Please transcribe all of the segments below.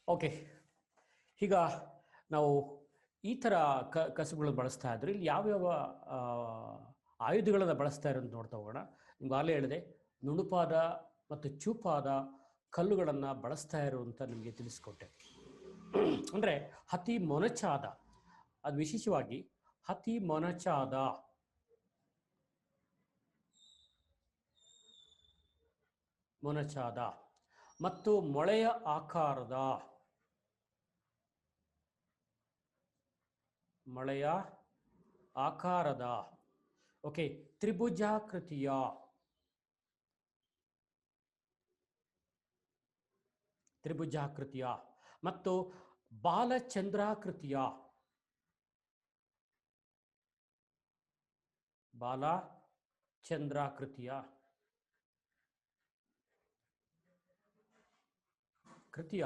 Okay, ಈಗ ನಾವು ಈ ಥರ ಕಸುಬುಗಳನ್ನು ಬಳಸ್ತಾ ಇದ್ರೆ ಇಲ್ಲಿ ಯಾವ್ಯಾವ ಆ, ಆಯುಧಗಳನ್ನು ಬಳಸ್ತಾ ಇರೋದು ನೋಡ್ತಾ ಹೋಗೋಣ. ನಿಮ್ಗೆ ಆಗಲೇ ಹೇಳಿದೆ, ನುಣುಪಾದ ಮತ್ತು ಚೂಪಾದ ಕಲ್ಲುಗಳನ್ನು ಬಳಸ್ತಾ ಇರುವಂತ ನಿಮಗೆ ತಿಳಿಸ್ಕೊಟ್ಟೆ. ಅಂದರೆ ಅತಿ ಮೊನಚಾದ, ಅದು ವಿಶೇಷವಾಗಿ ಅತಿ ಮೊನಚಾದ ಮತ್ತು ಮೊಳೆಯ ಆಕಾರದ ಓಕೆ, ತ್ರಿಭುಜಾಕೃತಿಯ ಮತ್ತು ಬಾಲಚಂದ್ರಾಕೃತಿಯ ಕೃತಿಯ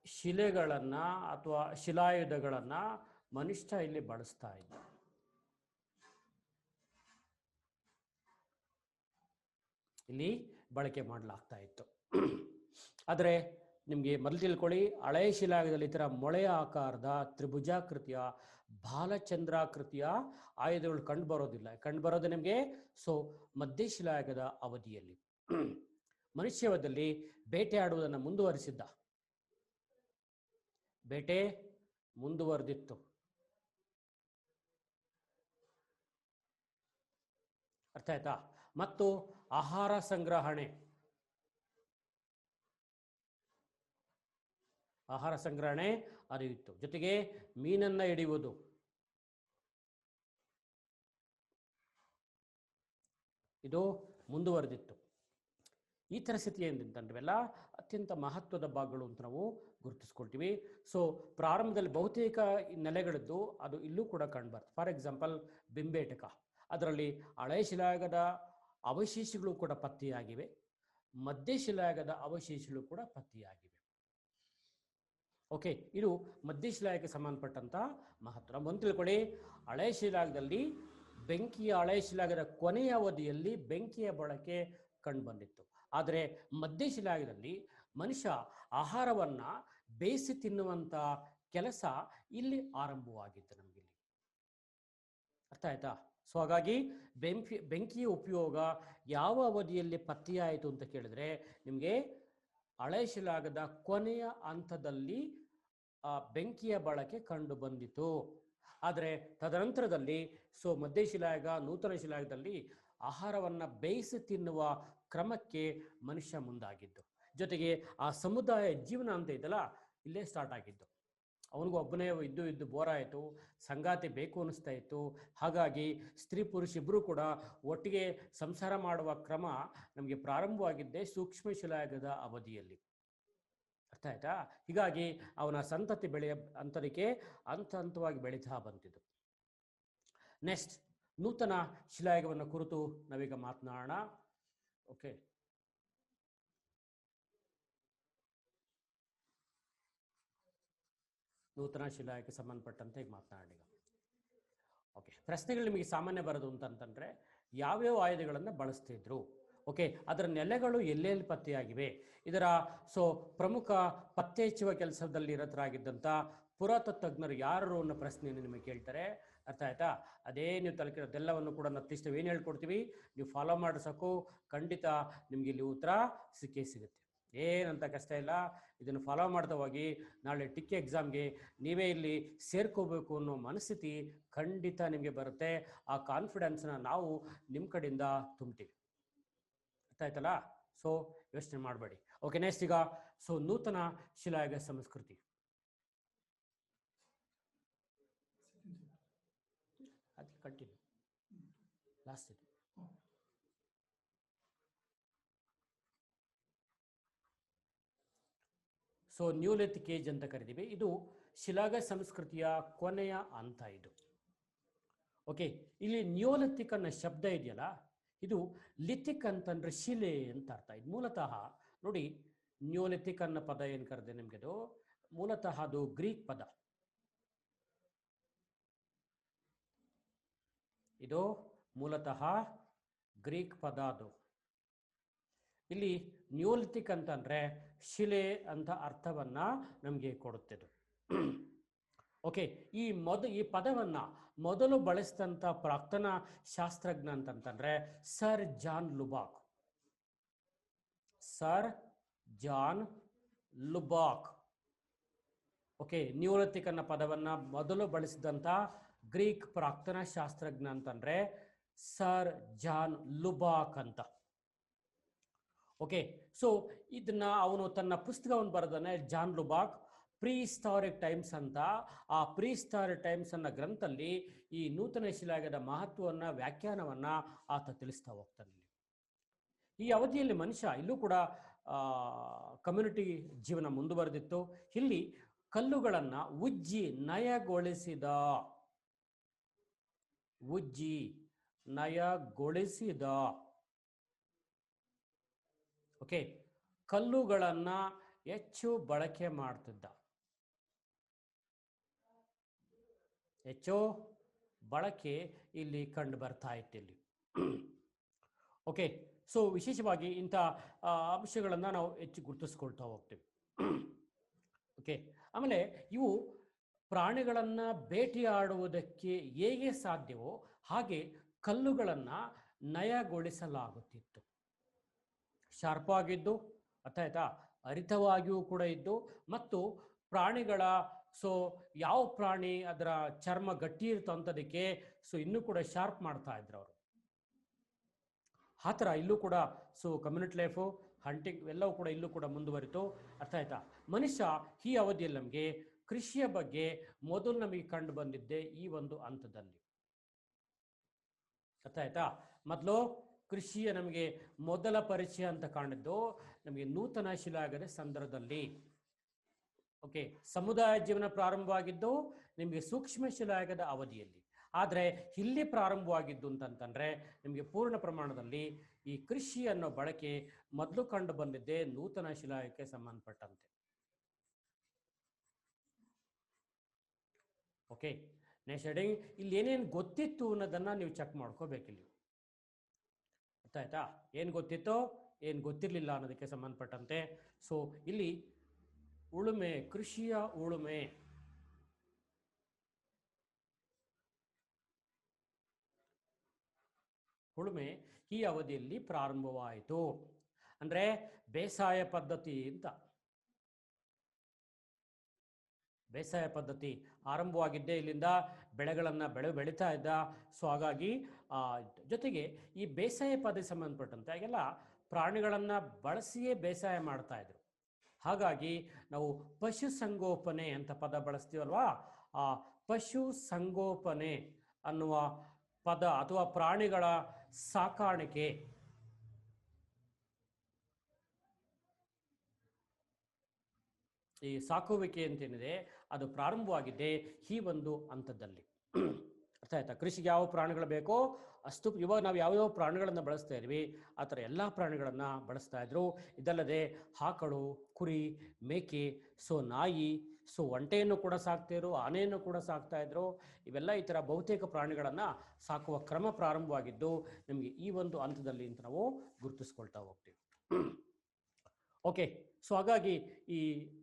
ಶಿಲೆಗಳನ್ನ ಅಥವಾ ಶಿಲಾಯುಧಗಳನ್ನ ಮನುಷ್ಯ ಇಲ್ಲಿ ಬಳಸ್ತಾ ಇದ್ದ. ಇಲ್ಲಿ ಬಳಕೆ ಮಾಡಲಾಗ್ತಾ ಇತ್ತು. ಆದರೆ ನಿಮಗೆ ಮೊದಲು ತಿಳ್ಕೊಳ್ಳಿ, ಹಳೆಯ ಶಿಲಾಯುಧದಲ್ಲಿ ಈ ಥರ ಮೊಳೆಯ ಆಕಾರದ ತ್ರಿಭುಜಾಕೃತಿಯ ಬಾಲಚಂದ್ರಾಕೃತಿಯ ಆಯುಧಗಳು ಕಂಡುಬರೋದು ನಿಮಗೆ ಮಧ್ಯ ಶಿಲಾಯುಗದ ಅವಧಿಯಲ್ಲಿ. ಮನುಷ್ಯದಲ್ಲಿ ಬೇಟೆಯಾಡುವುದನ್ನು ಮುಂದುವರೆದಿತ್ತು. ಅರ್ಥ ಆಯ್ತಾ? ಮತ್ತು ಆಹಾರ ಸಂಗ್ರಹಣೆ ಅದು ಇತ್ತು. ಜೊತೆಗೆ ಮೀನನ್ನ ಹಿಡಿಯುವುದು, ಇದು ಮುಂದುವರೆದಿತ್ತು. ಈ ಥರ ಸ್ಥಿತಿ ಏನಿಲ್ಲ ಅತ್ಯಂತ ಮಹತ್ವದ ಭಾಗಗಳು ಅಂತ ನಾವು ಗುರುತಿಸ್ಕೊಳ್ತೀವಿ. ಪ್ರಾರಂಭದಲ್ಲಿ ಬಹುತೇಕ ನೆಲೆಗಳಿದ್ದು ಅದು ಇಲ್ಲೂ ಕೂಡ ಕಂಡುಬರ್ತದೆ. ಫಾರ್ ಎಕ್ಸಾಂಪಲ್ ಬಿಂಬೇಟಕ, ಅದರಲ್ಲಿ ಹಳೆಯ ಶಿಲಾಯುಗದ ಅವಶೇಷಗಳು ಕೂಡ ಪತ್ತೆಯಾಗಿವೆ, ಮಧ್ಯ ಶಿಲಾಯುಗದ ಅವಶೇಷಗಳು ಕೂಡ ಪತ್ತೆಯಾಗಿವೆ. ಓಕೆ, ಇದು ಮಧ್ಯ ಶಿಲಾಯುಗಕ್ಕೆ ಸಂಬಂಧಪಟ್ಟಂತ ಮಹತ್ವ. ಒಂದು ತಿಳ್ಕೊಳ್ಳಿ, ಹಳೆಯ ಶಿಲಾಯುಗದಲ್ಲಿ ಹಳೆಯ ಶಿಲಾಯುಗದ ಕೊನೆಯ ಅವಧಿಯಲ್ಲಿ ಬೆಂಕಿಯ ಬಳಕೆ ಕಂಡುಬಂದಿತ್ತು. ಆದರೆ ಮಧ್ಯ ಶಿಲಾಯುಗದಲ್ಲಿ ಮನುಷ್ಯ ಆಹಾರವನ್ನ ಬೇಯಿಸಿ ತಿನ್ನುವಂತ ಕೆಲಸ ಇಲ್ಲಿ ಆರಂಭವಾಗಿತ್ತು ನಮಗಿಲ್ಲಿ. ಅರ್ಥ ಆಯ್ತಾ? ಹಾಗಾಗಿ ಬೆಂಕಿಯ ಉಪಯೋಗ ಯಾವ ಅವಧಿಯಲ್ಲಿ ಪತ್ತೆಯಾಯಿತು ಅಂತ ಕೇಳಿದ್ರೆ ನಿಮಗೆ ಹಳೆಯ ಶಿಲಾಯುಗದ ಕೊನೆಯ ಹಂತದಲ್ಲಿ ಬೆಂಕಿಯ ಬಳಕೆ ಕಂಡು ಬಂದಿತು. ಆದರೆ ತದನಂತರದಲ್ಲಿ ಮಧ್ಯ ಶಿಲಾಯುಗ, ನೂತನ ಶಿಲಾಯುಗದಲ್ಲಿ ಆಹಾರವನ್ನ ಬೇಯಿಸಿ ತಿನ್ನುವ ಕ್ರಮಕ್ಕೆ ಮನುಷ್ಯ ಮುಂದಾಗಿದ್ದು. ಜೊತೆಗೆ ಆ ಸಮುದಾಯ ಜೀವನ ಅಂತ ಇದೆಯಲ್ಲ, ಇಲ್ಲೇ ಸ್ಟಾರ್ಟ್ ಆಗಿದ್ದು. ಅವನಿಗೂ ಒಬ್ಬನೇ ಇದ್ದು ಬೋರ್ ಆಯಿತು, ಸಂಗಾತಿ ಬೇಕು ಅನಿಸ್ತಾ ಇತ್ತು. ಹಾಗಾಗಿ ಸ್ತ್ರೀ ಪುರುಷ ಇಬ್ಬರು ಕೂಡ ಒಟ್ಟಿಗೆ ಸಂಸಾರ ಮಾಡುವ ಕ್ರಮ ನಮಗೆ ಪ್ರಾರಂಭವಾಗಿದ್ದೇ ಸೂಕ್ಷ್ಮ ಶಿಲಾಯುಗದ ಅವಧಿಯಲ್ಲಿ. ಅರ್ಥ ಆಯ್ತಾ? ಹೀಗಾಗಿ ಅವನ ಸಂತತಿ ಹಂತವಾಗಿ ಬೆಳೀತಾ ಬಂತಿದ್ದು. ನೆಕ್ಸ್ಟ್, ನೂತನ ಶಿಲಾಯುಗವನ್ನು ಕುರಿತು ನಾವೀಗ ಮಾತನಾಡೋಣ. ಓಕೆ, ನೂತನ ಶಿಲಾಯುಗಕ್ಕೆ ಸಂಬಂಧಪಟ್ಟಂತೆ ಈಗ ಮಾತನಾಡಿ. ಓಕೆ, ಪ್ರಶ್ನೆಗಳು ನಿಮಗೆ ಸಾಮಾನ್ಯ ಬರೋದು ಅಂತಂದ್ರೆ ಯಾವ್ಯಾವ ಆಯುಧಗಳನ್ನು ಬಳಸ್ತಿದ್ರು, ಓಕೆ, ಅದರ ನೆಲೆಗಳು ಎಲ್ಲೆಲ್ಲಿ ಪತ್ತೆಯಾಗಿವೆ, ಇದರ ಪ್ರಮುಖ ಪತ್ತೆ ಹಚ್ಚುವ ಕೆಲಸದಲ್ಲಿ ನಿರತರಾಗಿದ್ದಂಥ ಪುರಾತತ್ವಜ್ಞರು ಯಾರು ಅನ್ನೋ ಪ್ರಶ್ನೆಯನ್ನು ನಿಮಗೆ ಕೇಳ್ತಾರೆ. ಅರ್ಥ ಆಯ್ತಾ? ಅದೇ ನೀವು ತಲುಪಿರೋದೆಲ್ಲವನ್ನು ಕೂಡ ನಾವು ಏನು ಹೇಳ್ಕೊಡ್ತೀವಿ, ನೀವು ಫಾಲೋ ಮಾಡಿ ಸಾಕು, ಖಂಡಿತ ನಿಮ್ಗೆ ಇಲ್ಲಿ ಉತ್ತರ ಸಿಕ್ಕೇ ಸಿಗುತ್ತೆ. ಏನಂತ ಕಷ್ಟ ಇಲ್ಲ. ಇದನ್ನು ಫಾಲೋ ಮಾಡ್ತಾ ಹೋಗಿ ನಾಳೆ ಟಿಕ್ ಎಕ್ಸಾಮ್ಗೆ ನೀವೇ ಇಲ್ಲಿ ಸೇರ್ಕೋಬೇಕು ಅನ್ನೋ ಮನಸ್ಥಿತಿ ಖಂಡಿತ ನಿಮಗೆ ಬರುತ್ತೆ. ಆ ಕಾನ್ಫಿಡೆನ್ಸ್ನ ನಾವು ನಿಮ್ಮ ಕಡೆಯಿಂದ ತುಂಬ್ತೀವಿ. ಅರ್ಥ ಆಯ್ತಲ್ಲ? ಯೋಚನೆ ಮಾಡಬೇಡಿ. ಓಕೆ, ನೆಕ್ಸ್ಟ್ ಈಗ ನೂತನ ಶಿಲಾಯುಗ ಸಂಸ್ಕೃತಿ. ಅದು ಕಂಟಿನ್ಯೂ ಲಾಸ್ಟ್ ಇದೆ. ನ್ಯೂಲಿಥಿಕ್ ಏಜ್ ಅಂತ ಕರಿತೀವಿ. ಇದು ಶಿಲಾಯುಗ ಸಂಸ್ಕೃತಿಯ ಕೊನೆಯ ಹಂತ ಇದು. ಓಕೆ, ಇಲ್ಲಿ ನ್ಯೂಲಿಥಿಕ್ ಅನ್ನೋ ಶಬ್ದ ಇದೆಯಲ್ಲ, ಇದು ಲಿಥಿಕ್ ಅಂತಂದ್ರೆ ಶಿಲೆ ಅಂತ ಅರ್ಥ. ಇದು ಮೂಲತಃ ನೋಡಿ, ನ್ಯೂಲಿಥಿಕ್ ಅನ್ನೋ ಪದ ಏನು ಕರೆದೆ ನಿಮ್ಗೆ, ಅದು ಮೂಲತಃ ಅದು ಗ್ರೀಕ್ ಪದ. ಇದು ಮೂಲತಃ ಗ್ರೀಕ್ ಪದ. ಅದು ಇಲ್ಲಿ ನ್ಯೂಲಿಥಿಕ್ ಅಂತಂದರೆ ಶಿಲೆ ಅಂತ ಅರ್ಥವನ್ನ ನಮಗೆ ಕೊಡುತ್ತಿದ್ದು. ಓಕೆ, ಈ ಪದವನ್ನು ಮೊದಲು ಬಳಸಿದಂಥ ಪ್ರಾಕ್ತನ ಶಾಸ್ತ್ರಜ್ಞ ಅಂತಂತಂದರೆ sir John Lubbock. Sir John Lubbock. Okay, neolithic ಅನ್ನೋ ಪದವನ್ನು ಮೊದಲು ಬಳಸಿದಂಥ ಗ್ರೀಕ್ ಪ್ರಾಕ್ತನ ಶಾಸ್ತ್ರಜ್ಞ ಅಂತಂದರೆ ಸರ್ ಜಾನ್ ಲುಬಾಕ್ ಅಂತ. ಓಕೆ, ಸೊ ಇದನ್ನ ಅವನು ತನ್ನ ಪುಸ್ತಕವನ್ನು ಬರೆದಾನೆ, ಜಾನ್ ಲುಬಾಕ್ ಪ್ರೀಹಿಸ್ಟಾರಿಕ್ ಟೈಮ್ಸ್ ಅಂತ. ಆ ಪ್ರೀಹಿಸ್ಟಾರಿಕ್ ಟೈಮ್ಸ್ ಅನ್ನೋ ಗ್ರಂಥದಲ್ಲಿ ಈ ನೂತನ ಶಿಲಾಯುಗದ ಮಹತ್ವವನ್ನು, ವ್ಯಾಖ್ಯಾನವನ್ನು ಆತ ತಿಳಿಸ್ತಾ ಹೋಗ್ತಾನೆ. ಈ ಅವಧಿಯಲ್ಲಿ ಮನುಷ್ಯ ಇಲ್ಲೂ ಕೂಡ ಕಮ್ಯುನಿಟಿ ಜೀವನ ಮುಂದುವರೆದಿತ್ತು. ಇಲ್ಲಿ ಕಲ್ಲುಗಳನ್ನು ಉಜ್ಜಿ ನಯಗೊಳಿಸಿದ, ಉಜ್ಜಿ ನಯಗೊಳಿಸಿದ, ಓಕೆ, ಕಲ್ಲುಗಳನ್ನ ಹೆಚ್ಚು ಬಳಕೆ ಮಾಡ್ತಿದ್ದ, ಹೆಚ್ಚು ಬಳಕೆ ಇಲ್ಲಿ ಕಂಡು ಬರ್ತಾ ಇತ್ತು ಇಲ್ಲಿ. ಓಕೆ, ಸೊ ವಿಶೇಷವಾಗಿ ಇಂಥ ಅಂಶಗಳನ್ನು ನಾವು ಹೆಚ್ಚು ಗುರುತಿಸ್ಕೊಳ್ತಾ ಹೋಗ್ತೀವಿ. ಓಕೆ, ಆಮೇಲೆ ಇವು ಪ್ರಾಣಿಗಳನ್ನು ಬೇಟೆಯಾಡುವುದಕ್ಕೆ ಹೇಗೆ ಸಾಧ್ಯವೋ ಹಾಗೆ ಕಲ್ಲುಗಳನ್ನು ನಯಗೊಳಿಸಲಾಗುತ್ತಿತ್ತು. ಶಾರ್ಪ್ ಆಗಿದ್ದು, ಅರ್ಥಾಯ್ತಾ, ಹರಿತವಾಗಿಯೂ ಕೂಡ ಇದ್ದು, ಮತ್ತು ಪ್ರಾಣಿಗಳ ಯಾವ ಪ್ರಾಣಿ ಅದರ ಚರ್ಮ ಗಟ್ಟಿ ಇರುತ್ತೋ ಅಂಥದಕ್ಕೆ ಇನ್ನೂ ಕೂಡ ಶಾರ್ಪ್ ಮಾಡ್ತಾ ಇದ್ರು ಅವರು. ಆ ಥರ ಇಲ್ಲೂ ಕೂಡ ಕಮ್ಯುನಿಟಿ ಲೈಫು, ಹಂಟಿಂಗ್ ಎಲ್ಲವೂ ಕೂಡ ಇಲ್ಲೂ ಕೂಡ ಮುಂದುವರಿತು. ಅರ್ಥ ಆಯ್ತಾ? ಮನುಷ್ಯ ಈ ಅವಧಿಯಲ್ಲಿ ನಮಗೆ ಕೃಷಿಯ ಬಗ್ಗೆ ಮೊದಲು ನಮಗೆ ಕಂಡು ಬಂದಿದ್ದೆ ಈ ಒಂದು ಹಂತದಲ್ಲಿ. ಅರ್ಥ ಆಯ್ತಾ? ಮೊದಲು ಕೃಷಿಯ ನಮಗೆ ಮೊದಲ ಪರಿಚಯ ಅಂತ ಕಾಣಿದ್ದು ನಮಗೆ ನೂತನ ಶಿಲಾಯುಗದ ಸಂದರ್ಭದಲ್ಲಿ. ಓಕೆ, ಸಮುದಾಯ ಜೀವನ ಪ್ರಾರಂಭವಾಗಿದ್ದು ನಿಮಗೆ ಸೂಕ್ಷ್ಮ ಶಿಲಾಯುಗದ ಅವಧಿಯಲ್ಲಿ. ಆದರೆ ಇಲ್ಲಿ ಪ್ರಾರಂಭವಾಗಿದ್ದು ಅಂತಂತಂದ್ರೆ ನಿಮಗೆ ಪೂರ್ಣ ಪ್ರಮಾಣದಲ್ಲಿ ಈ ಕೃಷಿ ಅನ್ನೋ ಬಳಕೆ ಮೊದಲು ಕಂಡು ಬಂದಿದ್ದೆ ನೂತನ ಶಿಲಾಯುಗಕ್ಕೆ ಸಂಬಂಧಪಟ್ಟಂತೆ. ಓಕೆ, ನೆಕ್ಸ್ಟ್ ಹೆಡಿಂಗ್, ಇಲ್ಲಿ ಏನೇನು ಗೊತ್ತಿತ್ತು ಅನ್ನೋದನ್ನ ನೀವು ಚೆಕ್ ಮಾಡ್ಕೋಬೇಕಿಲ್ಲಿ. ಅರ್ಥ ಆಯ್ತಾ? ಏನು ಗೊತ್ತಿತ್ತೋ ಏನು ಗೊತ್ತಿರಲಿಲ್ಲ ಅನ್ನೋದಕ್ಕೆ ಸಂಬಂಧಪಟ್ಟಂತೆ. ಇಲ್ಲಿ ಉಳುಮೆ, ಕೃಷಿಯ ಉಳುಮೆ, ಉಳುಮೆ ಈ ಅವಧಿಯಲ್ಲಿ ಪ್ರಾರಂಭವಾಯಿತು. ಅಂದ್ರೆ ಬೇಸಾಯ ಪದ್ಧತಿ ಅಂತ, ಬೇಸಾಯ ಪದ್ಧತಿ ಆರಂಭವಾಗಿದ್ದೇ ಇಲ್ಲಿಂದ ಬೆಳೆಗಳನ್ನು ಬೆಳೀತಾ ಇದ್ದ. ಹಾಗಾಗಿ ಜೊತೆಗೆ ಈ ಬೇಸಾಯ ಪದ್ಧತಿ ಸಂಬಂಧಪಟ್ಟಂತೆ ಆಗೆಲ್ಲ ಪ್ರಾಣಿಗಳನ್ನು ಬಳಸಿಯೇ ಬೇಸಾಯ ಮಾಡ್ತಾ ಇದ್ರು. ಹಾಗಾಗಿ ನಾವು ಪಶು ಸಂಗೋಪನೆ ಅಂತ ಪದ ಬಳಸ್ತೀವಲ್ವಾ, ಆ ಪಶು ಸಂಗೋಪನೆ ಅನ್ನುವ ಪದ ಅಥವಾ ಪ್ರಾಣಿಗಳ ಸಾಕಾಣಿಕೆ, ಈ ಸಾಕುವಿಕೆ ಅಂತೇನಿದೆ ಅದು ಪ್ರಾರಂಭವಾಗಿದೆ ಈ ಒಂದು ಹಂತದಲ್ಲಿ. ಅರ್ಥ ಆಯ್ತಾ? ಕೃಷಿಗೆ ಯಾವ ಪ್ರಾಣಿಗಳು ಬೇಕೋ ಅಷ್ಟು, ಇವಾಗ ನಾವು ಯಾವ್ಯಾವ ಪ್ರಾಣಿಗಳನ್ನು ಬಳಸ್ತಾ ಇದ್ವಿ ಆ ಥರ ಎಲ್ಲ ಪ್ರಾಣಿಗಳನ್ನು ಬಳಸ್ತಾ ಇದ್ರು. ಇದಲ್ಲದೆ ಆಕಳು, ಕುರಿ, ಮೇಕೆ, ನಾಯಿ, ಒಂಟೆಯನ್ನು ಕೂಡ ಸಾಕ್ತಿದ್ರು, ಆನೆಯನ್ನು ಕೂಡ ಸಾಕ್ತಾ ಇದ್ರು. ಇವೆಲ್ಲ ಈ ಥರ ಬಹುತೇಕ ಪ್ರಾಣಿಗಳನ್ನು ಸಾಕುವ ಕ್ರಮ ಪ್ರಾರಂಭವಾಗಿದ್ದು ನಮಗೆ ಈ ಒಂದು ಹಂತದಲ್ಲಿ ಅಂತ ನಾವು ಗುರುತಿಸ್ಕೊಳ್ತಾ ಹೋಗ್ತೀವಿ. ಓಕೆ, ಹಾಗಾಗಿ ಈ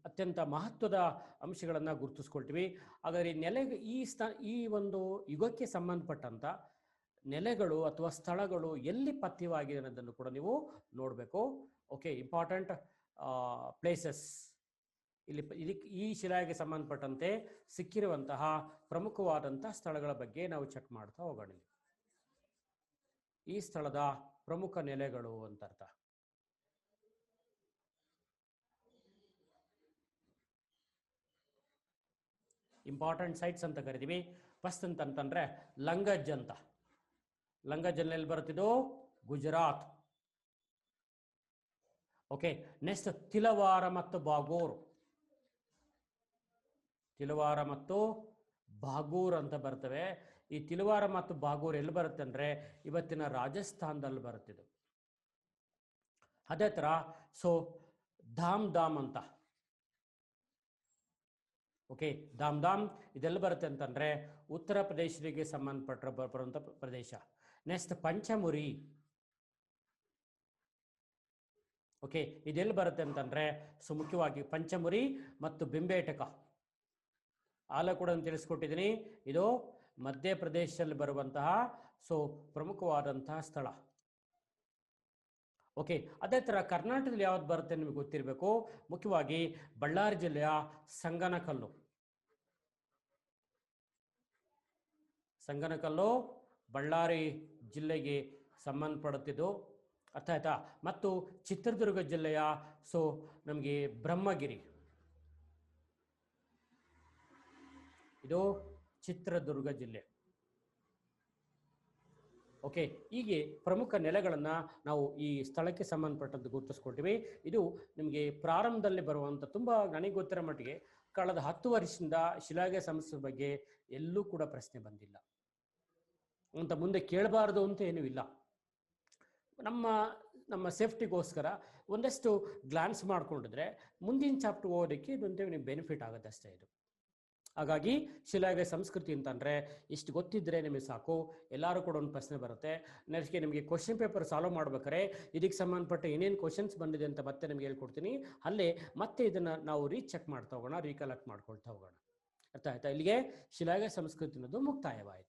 ಅತ್ಯಂತ ಮಹತ್ವದ ಅಂಶಗಳನ್ನು ಗುರುತಿಸ್ಕೊಳ್ತೀವಿ. ಹಾಗಾದರೆ ಈ ಒಂದು ಯುಗಕ್ಕೆ ಸಂಬಂಧಪಟ್ಟಂಥ ನೆಲೆಗಳು ಅಥವಾ ಸ್ಥಳಗಳು ಎಲ್ಲಿ ಪತ್ಯವಾಗಿದೆ ಅನ್ನೋದನ್ನು ಕೂಡ ನೀವು ನೋಡಬೇಕು. ಓಕೆ, ಇಂಪಾರ್ಟೆಂಟ್ ಪ್ಲೇಸಸ್ ಇದಕ್ಕೆ ಈ ಶಿಲಾಯುಗಕ್ಕೆ ಸಂಬಂಧಪಟ್ಟಂತೆ ಸಿಕ್ಕಿರುವಂತಹ ಪ್ರಮುಖವಾದಂಥ ಸ್ಥಳಗಳ ಬಗ್ಗೆ ನಾವು ಚೆಕ್ ಮಾಡ್ತಾ ಹೋಗೋಣ. ಈ ಸ್ಥಳದ ಪ್ರಮುಖ ನೆಲೆಗಳು ಅಂತ ಅರ್ಥ. ಇಂಪಾರ್ಟೆಂಟ್ ಸೈಟ್ಸ್ ಅಂತ ಕರಿತೀವಿ. ಫಸ್ಟ್ ಅಂತಂತಂದ್ರೆ ಲಂಗಜ್ ಅಂತ. ಲಂಗಜ್ ಎಲ್ಲಿ ಬರುತ್ತಿದ್ದು? ಗುಜರಾತ್. ಓಕೆ, ನೆಕ್ಸ್ಟ್ ತಿಲವಾರ ಮತ್ತು ಬಾಗೂರ್. ತಿಲವಾರ ಮತ್ತು ಬಾಗೂರ್ ಅಂತ ಬರ್ತವೆ. ಈ ತಿಲವಾರ ಮತ್ತು ಬಾಗೂರ್ ಎಲ್ಲಿ ಬರುತ್ತೆ ಅಂದ್ರೆ ಇವತ್ತಿನ ರಾಜಸ್ಥಾನದಲ್ಲಿ ಬರುತ್ತಿದ್ದು. ಅದೇ ತರ ಧಾಮ್ ಅಂತ. ಓಕೆ, ಧಾಮ್ ಇದೆಲ್ಲ ಬರುತ್ತೆ ಅಂತಂದ್ರೆ ಉತ್ತರ ಪ್ರದೇಶಕ್ಕೆ ಸಂಬಂಧಪಟ್ಟ ಬರುವಂಥ ಪ್ರದೇಶ. ನೆಕ್ಸ್ಟ್ ಪಂಚಮುರಿ. ಓಕೆ, ಇದೆಲ್ಲಿ ಬರುತ್ತೆ ಅಂತಂದರೆ ಸೊ ಮುಖ್ಯವಾಗಿ ಪಂಚಮುರಿ ಮತ್ತು ಬಿಂಬೇಟಕ ಆಲ ಕೂಡ ತಿಳಿಸ್ಕೊಟ್ಟಿದ್ದೀನಿ. ಇದು ಮಧ್ಯಪ್ರದೇಶದಲ್ಲಿ ಬರುವಂತಹ ಸೊ ಪ್ರಮುಖವಾದಂತಹ ಸ್ಥಳ. ಓಕೆ, ಅದೇ ಥರ ಕರ್ನಾಟಕದಲ್ಲಿ ಯಾವ್ದು ಬರುತ್ತೆ ನಿಮಗೆ ಗೊತ್ತಿರಬೇಕು. ಮುಖ್ಯವಾಗಿ ಬಳ್ಳಾರಿ ಜಿಲ್ಲೆಯ ಸಂಗನಕಲ್ಲು. ಸಂಗನಕಲ್ಲು ಬಳ್ಳಾರಿ ಜಿಲ್ಲೆಗೆ ಸಂಬಂಧಪಡುತ್ತಿದ್ದು, ಅರ್ಥ ಆಯ್ತಾ. ಮತ್ತು ಚಿತ್ರದುರ್ಗ ಜಿಲ್ಲೆಯ ಸೊ ನಮಗೆ ಬ್ರಹ್ಮಗಿರಿ, ಇದು ಚಿತ್ರದುರ್ಗ ಜಿಲ್ಲೆ. ಓಕೆ, ಹೀಗೆ ಪ್ರಮುಖ ನೆಲೆಗಳನ್ನು ನಾವು ಈ ಸ್ಥಳಕ್ಕೆ ಸಂಬಂಧಪಟ್ಟಂತೆ ಗುರುತಿಸ್ಕೊಳ್ತೀವಿ. ಇದು ನಿಮಗೆ ಪ್ರಾರಂಭದಲ್ಲಿ ಬರುವಂಥ ತುಂಬ ನನಗೆ ಗೊತ್ತಿರೋ ಮಟ್ಟಿಗೆ ಕಳೆದ 10 ವರ್ಷದಿಂದ ಶಿಲಾಗೆ ಸಮಸ್ಯೆ ಬಗ್ಗೆ ಎಲ್ಲೂ ಕೂಡ ಪ್ರಶ್ನೆ ಬಂದಿಲ್ಲ ಅಂತ, ಮುಂದೆ ಕೇಳಬಾರ್ದು ಅಂತ ಏನೂ ಇಲ್ಲ. ನಮ್ಮ ಸೇಫ್ಟಿಗೋಸ್ಕರ ಒಂದಷ್ಟು ಗ್ಲಾನ್ಸ್ ಮಾಡ್ಕೊಂಡಿದ್ರೆ ಮುಂದಿನ ಚಾಪ್ಟರ್ ಓದೋದಕ್ಕೆ ಇದೊಂದೇ ನಿಮಗೆ ಬೆನಿಫಿಟ್ ಆಗುತ್ತೆ ಅಷ್ಟೇ. ಇದು ಹಾಗಾಗಿ ಶಿಲಾಗೆ ಸಂಸ್ಕೃತಿ ಅಂತಂದರೆ ಇಷ್ಟು ಗೊತ್ತಿದ್ದರೆ ನಿಮಗೆ ಸಾಕು. ಎಲ್ಲರೂ ಕೂಡ ಒಂದು ಪ್ರಶ್ನೆ ಬರುತ್ತೆ. ನೆಕ್ಸ್ಟ್ಗೆ ನಿಮಗೆ ಕ್ವಶನ್ ಪೇಪರ್ ಸಾಲ್ವ್ ಮಾಡ್ಬೇಕಾದ್ರೆ ಇದಕ್ಕೆ ಸಂಬಂಧಪಟ್ಟ ಏನೇನು ಕ್ವಶನ್ಸ್ ಬಂದಿದೆ ಅಂತ ಮತ್ತೆ ನಿಮಗೆ ಹೇಳ್ಕೊಡ್ತೀನಿ. ಅಲ್ಲೇ ಮತ್ತೆ ಇದನ್ನು ನಾವು ರೀಚೆಕ್ ಮಾಡ್ತಾ ಹೋಗೋಣ, ರೀಕಲೆಕ್ಟ್ ಮಾಡ್ಕೊಳ್ತಾ ಹೋಗೋಣ. ಅರ್ಥ ಆಯ್ತಾ. ಇಲ್ಲಿಗೆ ಶಿಲಾಗೆ ಸಂಸ್ಕೃತಿ ಅನ್ನೋದು ಮುಕ್ತಾಯವಾಯಿತು.